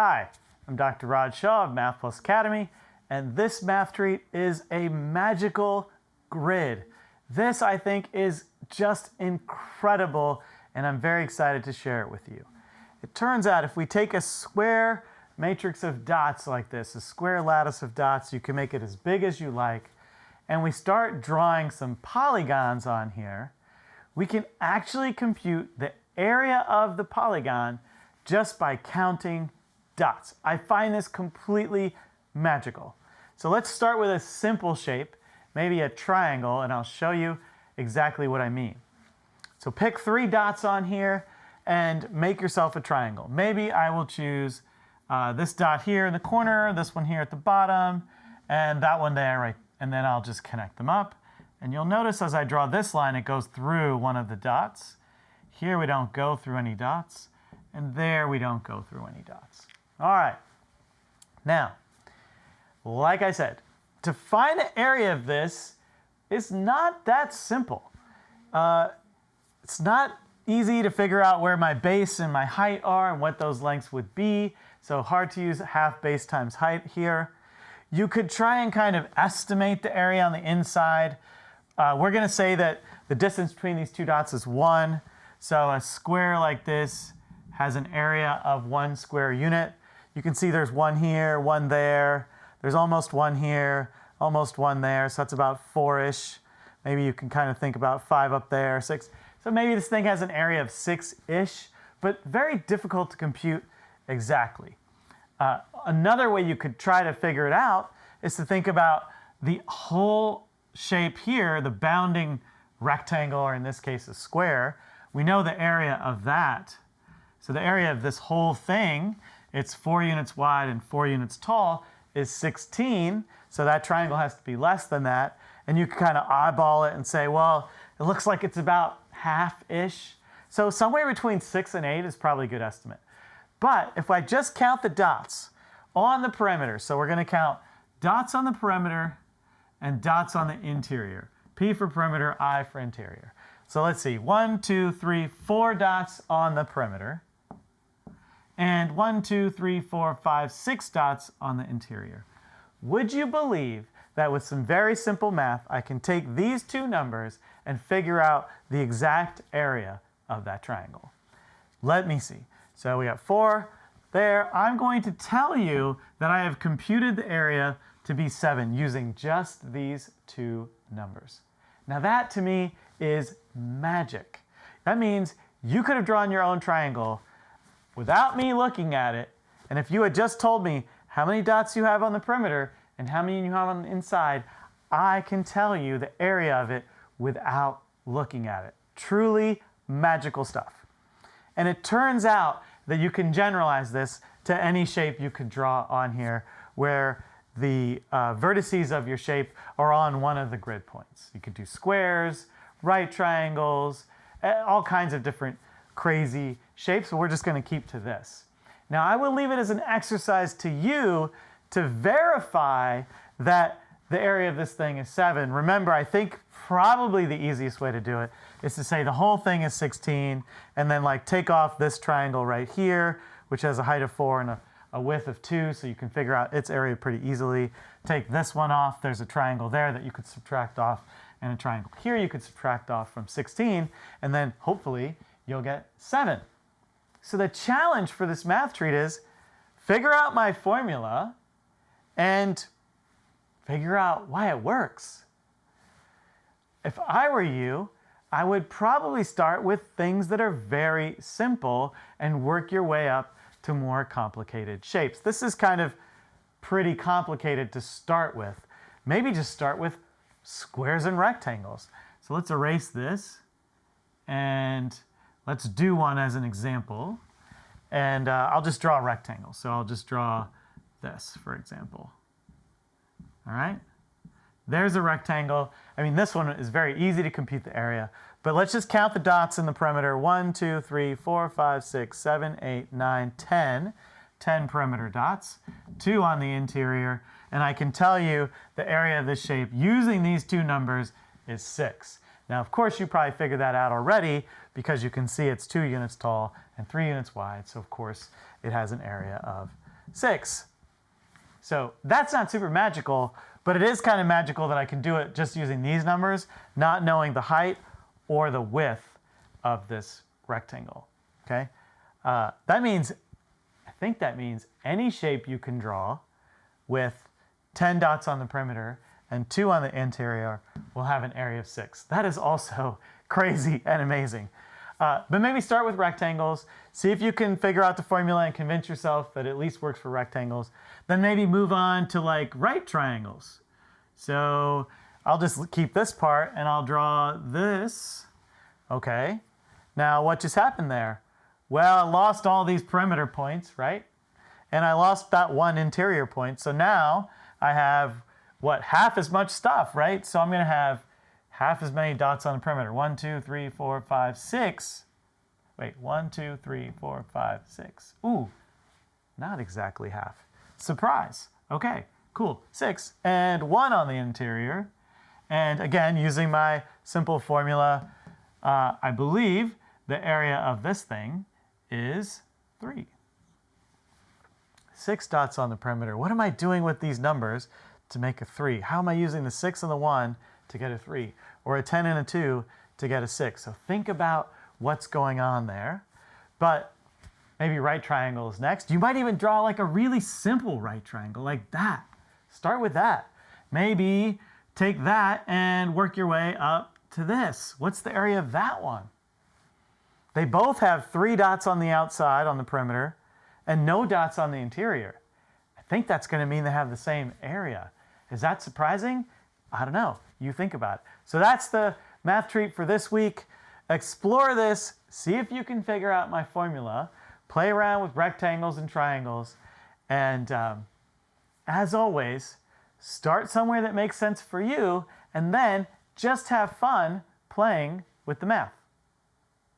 Hi, I'm Dr. Rod Shaw of Math Plus Academy, and this math treat is a magical grid. This, I think, is just incredible, and I'm very excited to share it with you. It turns out if we take a square matrix of dots like this, a square lattice of dots, you can make it as big as you like, and we start drawing some polygons on here, we can actually compute the area of the polygon just by counting dots. I find this completely magical. So let's start with a simple shape, maybe a triangle, and I'll show you exactly what I mean. So pick 3 dots on here and make yourself a triangle. Maybe I will choose this dot here in the corner, this one here at the bottom, and that one there, right? And then I'll just connect them up. And you'll notice as I draw this line, it goes through one of the dots. Here we don't go through any dots, and there we don't go through any dots. All right. Now, like I said, to find the area of this is not that simple. It's not easy to figure out where my base and my height are and what those lengths would be. So hard to use half base times height here. You could try and kind of estimate the area on the inside. We're going to say that the distance between these 2 dots is 1. So a square like this has an area of 1 square unit. You can see there's 1 here, 1 there. There's almost 1 here, almost 1 there. So that's about 4-ish. Maybe you can kind of think about 5 up there, 6. So maybe this thing has an area of 6-ish, but very difficult to compute exactly. Another way you could try to figure it out is to think about the whole shape here, the bounding rectangle, or in this case a square. We know the area of that. So the area of this whole thing, it's 4 units wide and 4 units tall, is 16. So that triangle has to be less than that. And you can kind of eyeball it and say, well, it looks like it's about half-ish. So somewhere between 6 and 8 is probably a good estimate. But if I just count the dots on the perimeter, so we're going to count dots on the perimeter and dots on the interior. P for perimeter, I for interior. So let's see, 1, 2, 3, 4 dots on the perimeter. And 1, 2, 3, 4, 5, 6 dots on the interior. Would you believe that with some very simple math, I can take these 2 numbers and figure out the exact area of that triangle? Let me see. So we got 4 there. I'm going to tell you that I have computed the area to be 7 using just these 2 numbers. Now that to me is magic. That means you could have drawn your own triangle without me looking at it, and if you had just told me how many dots you have on the perimeter and how many you have on the inside, I can tell you the area of it without looking at it. Truly magical stuff. And it turns out that you can generalize this to any shape you could draw on here where the vertices of your shape are on one of the grid points. You could do squares, right triangles, all kinds of different crazy shapes, but we're just going to keep to this. Now I will leave it as an exercise to you to verify that the area of this thing is 7. Remember, I think probably the easiest way to do it is to say the whole thing is 16 and then like take off this triangle right here, which has a height of 4 and a width of 2, so you can figure out its area pretty easily. Take this one off. There's a triangle there that you could subtract off, and a triangle here you could subtract off from 16, and then hopefully you'll get 7. So the challenge for this math treat is figure out my formula and figure out why it works. If I were you, I would probably start with things that are very simple and work your way up to more complicated shapes. This is kind of pretty complicated to start with. Maybe just start with squares and rectangles. So let's erase this and let's do one as an example. And I'll just draw a rectangle. So I'll just draw this, for example. All right? There's a rectangle. I mean, this one is very easy to compute the area. But let's just count the dots in the perimeter. 1, 2, 3, 4, 5, 6, 7, 8, 9, 10. 10 perimeter dots. 2 on the interior. And I can tell you the area of this shape using these 2 numbers is 6. Now, of course, you probably figured that out already because you can see it's 2 units tall and 3 units wide. So, of course, it has an area of 6. So that's not super magical, but it is kind of magical that I can do it just using these numbers, not knowing the height or the width of this rectangle, okay? That means, I think that means any shape you can draw with 10 dots on the perimeter and 2 on the interior will have an area of 6. That is also crazy and amazing. But maybe start with rectangles, see if you can figure out the formula and convince yourself that it at least works for rectangles. Then maybe move on to like right triangles. So I'll just keep this part and I'll draw this. Okay. Now what just happened there? Well, I lost all these perimeter points, right? And I lost that one interior point. So now I have, what, half as much stuff, right? So I'm going to have half as many dots on the perimeter. 1, 2, 3, 4, 5, 6. Wait, 1, 2, 3, 4, 5, 6. Ooh, not exactly half. Surprise. Okay, cool. 6 and 1 on the interior. And again, using my simple formula, I believe the area of this thing is 3. 6 dots on the perimeter. What am I doing with these numbers to make a 3? How am I using the 6 and the 1 to get a 3? Or a 10 and a 2 to get a 6? So think about what's going on there. But maybe right triangle is next. You might even draw like a really simple right triangle like that. Start with that. Maybe take that and work your way up to this. What's the area of that one? They both have 3 dots on the outside on the perimeter and no dots on the interior. I think that's going to mean they have the same area. Is that surprising? I don't know. You think about it. So that's the math treat for this week. Explore this. See if you can figure out my formula. Play around with rectangles and triangles. And as always, start somewhere that makes sense for you and then just have fun playing with the math.